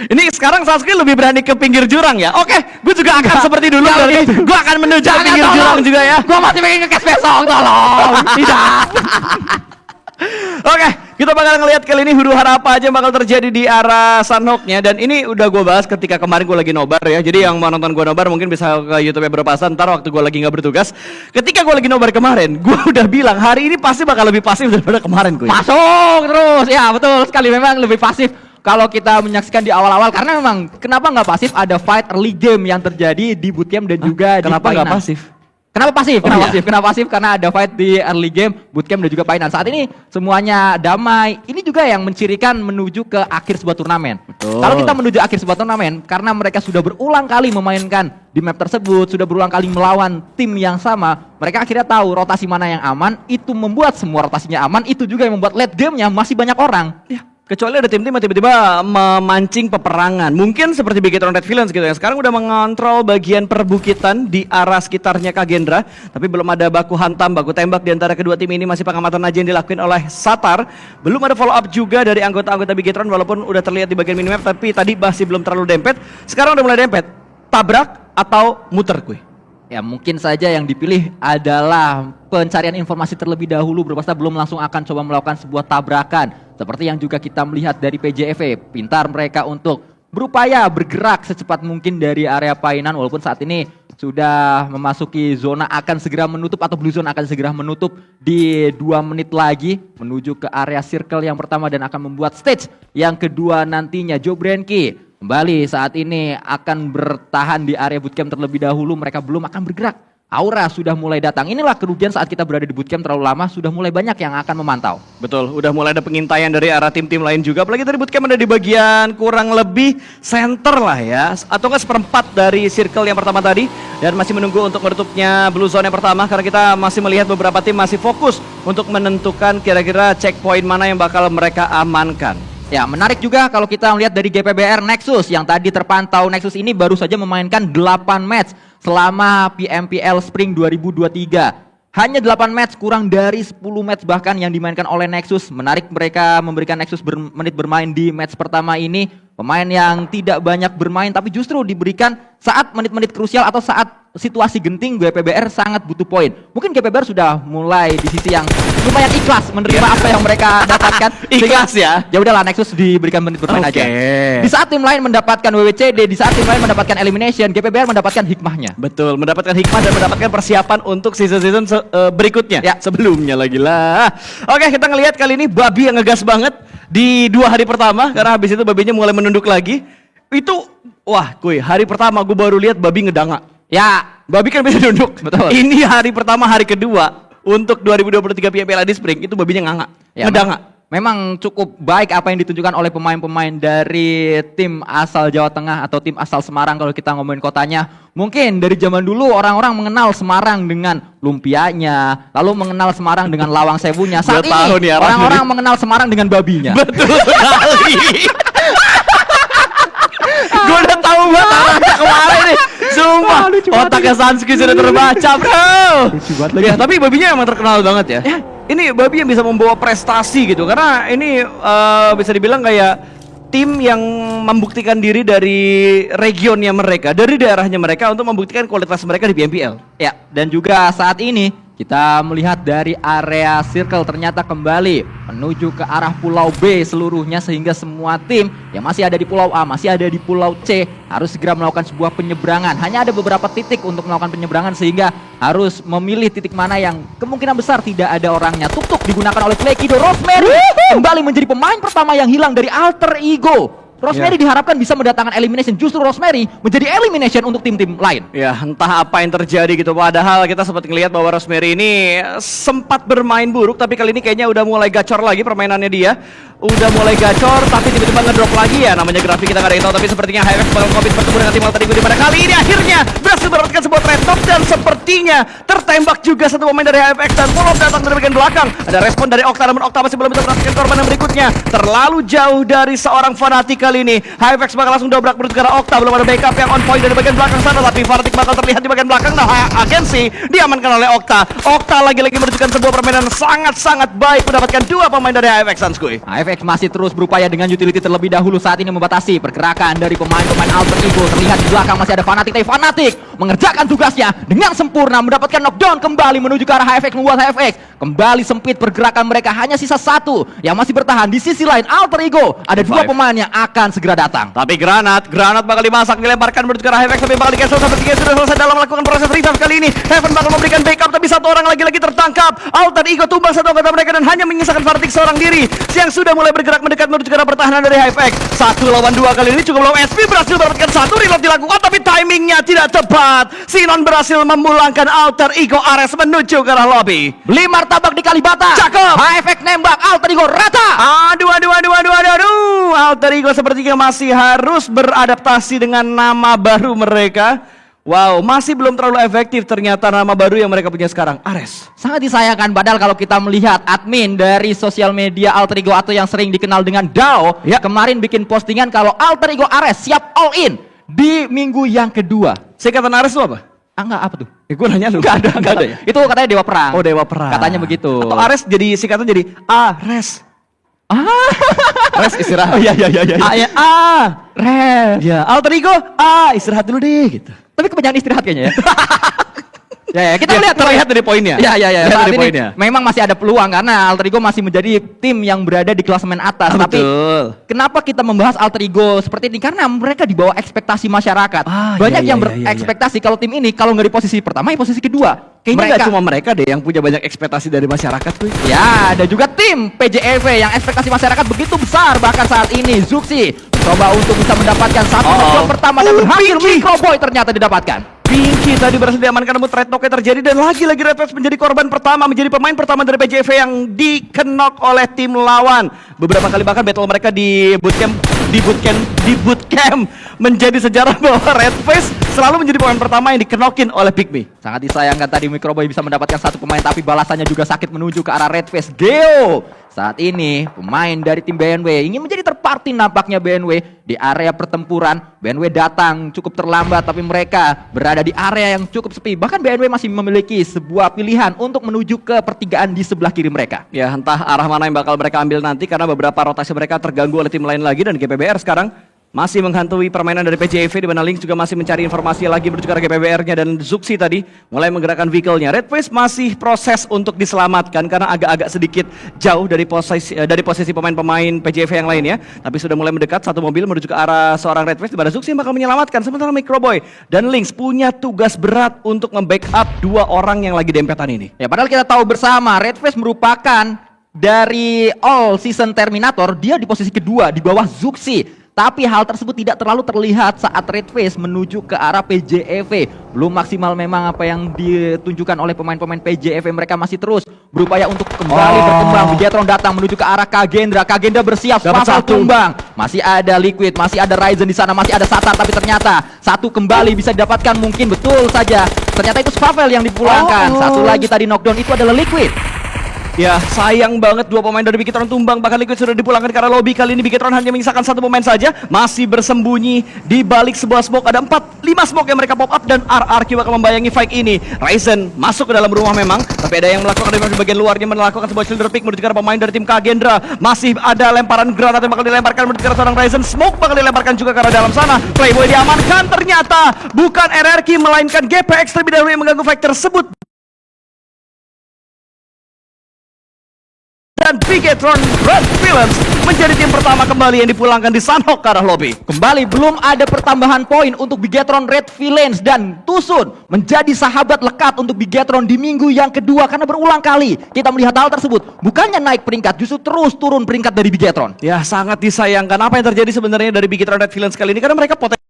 Ini sekarang Sasuke lebih berani ke pinggir jurang ya. Oke, gue juga akan seperti dulu. Gue akan menuju ke pinggir jurang juga ya. Gue masih pengen nge-cash besok, tolong. Tidak. Oke, kita bakal ngelihat kali ini huru-hara apa aja yang bakal terjadi di arah Sunhawk-nya. Dan ini udah gue bahas ketika kemarin gue lagi nobar ya. Jadi yang mau nonton gue nobar mungkin bisa ke YouTube berpasan. Ntar waktu gue lagi gak bertugas. Ketika gue lagi nobar kemarin, gue udah bilang hari ini pasti bakal lebih pasif daripada kemarin gue. Masuk terus, ya betul sekali, memang lebih pasif kalau kita menyaksikan di awal-awal. Karena memang kenapa nggak pasif, ada fight early game yang terjadi di bootcamp dan juga di Kenapa nggak Painan. pasif? Kenapa pasif? Oh, iya. Kenapa pasif? Karena ada fight di early game, bootcamp dan juga Painan. Saat ini semuanya damai. Ini juga yang mencirikan menuju ke akhir sebuah turnamen. Betul. Kalau kita menuju akhir sebuah turnamen, karena mereka sudah berulang kali memainkan di map tersebut, sudah berulang kali melawan tim yang sama, mereka akhirnya tahu rotasi mana yang aman. Itu membuat semua rotasinya aman. Itu juga yang membuat late game-nya masih banyak orang. Ya. Kecuali ada tim-tim yang tiba-tiba memancing peperangan. Mungkin seperti Bigetron Red Villains gitu ya. Sekarang udah mengontrol bagian perbukitan di arah sekitarnya Kagendra. Tapi belum ada baku hantam, baku tembak di antara kedua tim ini. Masih pengamatan aja yang dilakuin oleh Satar. Belum ada follow up juga dari anggota-anggota Bigetron. Walaupun udah terlihat di bagian minimap. Tapi tadi masih belum terlalu dempet. Sekarang udah mulai dempet. Tabrak atau muter kuy. Ya mungkin saja yang dipilih adalah pencarian informasi terlebih dahulu, berpasta belum langsung akan coba melakukan sebuah tabrakan. Seperti yang juga kita melihat dari PJV, pintar mereka untuk berupaya bergerak secepat mungkin dari area Painan. Walaupun saat ini sudah memasuki zona akan segera menutup, atau blue zone akan segera menutup di 2 menit lagi. Menuju ke area circle yang pertama dan akan membuat stage yang kedua nantinya. Joe Brenki kembali saat ini akan bertahan di area bootcamp terlebih dahulu. Mereka belum akan bergerak. Aura sudah mulai datang. Inilah kerugian saat kita berada di bootcamp terlalu lama. Sudah mulai banyak yang akan memantau. Betul, udah mulai ada pengintaian dari arah tim-tim lain juga. Apalagi dari bootcamp ada di bagian kurang lebih center lah ya. Atau nggak seperempat dari circle yang pertama tadi. Dan masih menunggu untuk menutupnya blue zone yang pertama. Karena kita masih melihat beberapa tim masih fokus untuk menentukan kira-kira checkpoint mana yang bakal mereka amankan. Ya, menarik juga kalau kita melihat dari GPBR Nexus yang tadi terpantau. Nexus ini baru saja memainkan 8 match selama PMPL Spring 2023. Hanya 8 match, kurang dari 10 match bahkan yang dimainkan oleh Nexus. Menarik mereka memberikan Nexus menit bermain di match pertama ini. Pemain yang tidak banyak bermain tapi justru diberikan saat menit-menit krusial atau saat situasi genting. GPBR sangat butuh poin. Mungkin GPBR sudah mulai di sisi yang lumayan ikhlas menerima apa yang mereka dapatkan. Ikhlas ya? Ya udahlah, Nexus diberikan menit bermain aja. Oke. Di saat tim lain mendapatkan WWCD, di saat tim lain mendapatkan elimination, GPBR mendapatkan hikmahnya. Betul, mendapatkan hikmah dan mendapatkan persiapan untuk season-season berikutnya. Ya. Sebelumnya lagi lah. Oke, kita ngelihat kali ini Babi yang ngegas banget di 2 hari pertama. Karena habis itu Babinya mulai menunduk lagi. Itu, wah kuy, hari pertama gue baru lihat Babi ngedanga. Ya, Babi kan bisa nunduk. Betul. Ini hari pertama, hari kedua untuk 2023 PMPL di Spring itu Babinya nganga, ya ngedanga. memang cukup baik apa yang ditunjukkan oleh pemain-pemain dari tim asal Jawa Tengah atau tim asal Semarang kalau kita ngomongin kotanya. Mungkin dari zaman dulu orang-orang mengenal Semarang dengan lumpianya, lalu mengenal Semarang dengan lawang sewunya. Saat ini orang-orang mengenal Semarang dengan babinya. Betul sekali. Gue udah tahu banget arahnya kemarin nih. Sumpah, otaknya Sanski sudah terbaca, bro. Lucu banget Ya, tapi Babinya emang terkenal banget ya. Ini Babi yang bisa membawa prestasi gitu. Karena ini bisa dibilang kayak tim yang membuktikan diri dari regionnya mereka, dari daerahnya mereka untuk membuktikan kualitas mereka di PMPL. Ya, dan juga saat ini kita melihat dari area circle ternyata kembali menuju ke arah Pulau B seluruhnya, sehingga semua tim yang masih ada di Pulau A, masih ada di Pulau C harus segera melakukan sebuah penyeberangan. Hanya ada beberapa titik untuk melakukan penyeberangan sehingga harus memilih titik mana yang kemungkinan besar tidak ada orangnya. Tuk-tuk digunakan oleh Flekido. Rosemary kembali menjadi pemain pertama yang hilang dari alter ego. Rosemary diharapkan bisa mendatangkan elimination. Justru Rosemary menjadi elimination untuk tim-tim lain. Ya, entah apa yang terjadi gitu. Padahal kita sempat ngelihat bahwa Rosemary ini sempat bermain buruk, tapi kali ini kayaknya udah mulai gacor lagi permainannya dia. Udah mulai gacor, tapi tiba-tiba ngedrop lagi ya. Namanya grafik kita nggak ada yang tahu, tapi sepertinya HFX bakal kompet bertemu dengan tim alter ego, di mana kali ini akhirnya berhasil berhasil mendapatkan sebuah trade knock dan sepertinya tertembak juga satu pemain dari HFX dan follow datang dari bagian belakang. Ada respon dari Okta, namun Okta masih belum bisa mendapatkan korban yang berikutnya. Terlalu jauh dari seorang Fnatic kali ini. HFX bakal langsung dobrak menuju ke arah Okta, belum ada backup yang on point dari bagian belakang sana, tapi Fnatic bakal terlihat di bagian belakang. Nah, agensi diamankan oleh Okta. Okta lagi-lagi menunjukkan sebuah permainan sangat-sangat baik, mendapatkan dua pemain dari HFX Sanskui. HFX masih terus berupaya dengan utility terlebih dahulu saat ini membatasi pergerakan dari pemain-pemain Alter Ego. Terlihat di belakang masih ada Fnatic, tapi Fnatic mengerjakan tugasnya dengan sempurna, mendapatkan knockdown kembali menuju ke arah HFX, membuat HFX kembali sempit pergerakan mereka. Hanya sisa satu yang masih bertahan. Di sisi lain Alter Ego ada dua pemain yang akan segera datang. Tapi granat bakal dimasak, dilemparkan menuju ke arah HFX, tapi bakal di-cancel sepertinya sudah selesai dalam melakukan proses revive kali ini. Heaven bakal memberikan backup, tapi satu orang lagi-lagi tertangkap. Alter Ego tumbang satu anggota mereka dan hanya menyisakan Fnatic seorang diri yang sudah mulai bergerak mendekat menuju ke arah pertahanan dari HFX. 1 lawan 2 kali ini cukup low SP, berhasil mendapatkan satu, reload dilakukan tapi timingnya tidak tepat. Sinon berhasil memulangkan Alter Ego Ares menuju ke arah lobby. Beli martabak di Kalibata. Cakep. HFX nembak, Alter Ego rata. Aduh. Alter Ego sepertinya masih harus beradaptasi dengan nama baru mereka. Wow, masih belum terlalu efektif ternyata nama baru yang mereka punya sekarang, Ares. Sangat disayangkan, padahal kalau kita melihat admin dari sosial media Alter Ego atau yang sering dikenal dengan DAO, ya, kemarin bikin postingan kalau Alter Ego Ares siap all in di minggu yang kedua. Singkatan Ares itu apa? Enggak, apa tuh? Gue nanya lu. Enggak ada ya? Itu katanya Dewa Perang. Oh, Dewa Perang. Katanya begitu. Atau Ares jadi singkatan jadi Ares. Res istirahat. Oh iya. Res. Ya, Alter Ego istirahat dulu deh gitu. Tapi kebanyakan istirahat kayaknya ya. Ya, kita lihat terlihat dari poinnya. Ya. Lihat Saat dari ini poinnya. memang masih ada peluang karena Alter Ego masih menjadi tim yang berada di klasemen atas. Tapi betul. kenapa kita membahas Alter Ego seperti ini? Karena mereka di bawah ekspektasi masyarakat. Banyak yang berekspektasi kalau tim ini kalau nggak di posisi pertama, ya posisi kedua. Kayaknya nggak cuma mereka deh yang punya banyak ekspektasi dari masyarakat tuh. Ya, ada juga tim PJEV yang ekspektasi masyarakat begitu besar. Bahkan saat ini Zuxi coba untuk bisa mendapatkan satu knockdown pertama dan berhasil. Microboy ternyata didapatkan. Pinky tadi berhasil diamankan, namun trade knock-nya terjadi dan lagi-lagi Red Webs menjadi korban pertama, menjadi pemain pertama dari PJV yang di-knock oleh tim lawan. Beberapa kali bahkan battle mereka di bootcamp menjadi sejarah bahwa Red Face selalu menjadi pemain pertama yang di-knockin oleh Pygmy. Sangat disayangkan tadi Microboy bisa mendapatkan satu pemain, tapi balasannya juga sakit menuju ke arah Red Face. Geo saat ini pemain dari tim BNW ingin menjadi terparty nampaknya BNW di area pertempuran. BNW datang cukup terlambat, tapi mereka berada di area yang cukup sepi. Bahkan BNW masih memiliki sebuah pilihan untuk menuju ke pertigaan di sebelah kiri mereka. Ya, entah arah mana yang bakal mereka ambil nanti karena beberapa rotasi mereka terganggu oleh tim lain lagi, dan GPBR sekarang masih menghantui permainan dari PJV, di mana Lynx juga masih mencari informasi lagi menuju ke arah GPBR-nya, dan Zuxi tadi mulai menggerakkan vehicle-nya. Red Face masih proses untuk diselamatkan karena agak-agak sedikit jauh dari posisi pemain-pemain PJV yang lainnya, tapi sudah mulai mendekat satu mobil menuju ke arah seorang Red Face, di mana Zuxi yang bakal menyelamatkan. Sementara Microboy dan Lynx punya tugas berat untuk membackup dua orang yang lagi dempetan ini. Ya, padahal kita tahu bersama Red Face merupakan dari All Season Terminator, dia di posisi kedua di bawah Zuxi. Tapi hal tersebut tidak terlalu terlihat saat Red Face menuju ke arah PJEV. Belum maksimal memang apa yang ditunjukkan oleh pemain-pemain PJEV. Mereka masih terus berupaya untuk kembali berkembang. Bigetron datang menuju ke arah Kagendra. Kagendra bersiap, Spasal tumbang. Masih ada Liquid, masih ada Ryzen di sana, masih ada Satar. Tapi ternyata satu kembali bisa didapatkan, mungkin betul saja. Ternyata itu Spavel yang dipulangkan. Satu lagi tadi knockdown, itu adalah Liquid. Ya, sayang banget dua pemain dari Bigetron tumbang. Bahkan Liquid sudah dipulangkan ke arah lobby. Kali ini Bigetron hanya menyisakan satu pemain saja, masih bersembunyi di balik sebuah smoke. Ada 4-5 smoke yang mereka pop up, dan RRQ akan membayangi fight ini. Ryzen masuk ke dalam rumah memang, tapi ada yang melakukan di bagian luarnya, melakukan sebuah shoulder pick menuju ke arah pemain dari tim Kagendra. Masih ada lemparan granat yang bakal dilemparkan menuju ke arah seorang Ryzen. Smoke bakal dilemparkan juga ke arah dalam sana. Playboy diamankan, ternyata bukan RRQ melainkan GPX terlebih dahulu yang mengganggu fight tersebut. Dan Bigetron Red Villains menjadi tim pertama kembali yang dipulangkan di Sunhawk ke arah lobby. Kembali belum ada pertambahan poin untuk Bigetron Red Villains, dan Tusun menjadi sahabat lekat untuk Bigetron di minggu yang kedua karena berulang kali kita melihat hal tersebut. Bukannya naik peringkat, justru terus turun peringkat dari Bigetron. Ya, sangat disayangkan apa yang terjadi sebenarnya dari Bigetron Red Villains kali ini, karena mereka potensi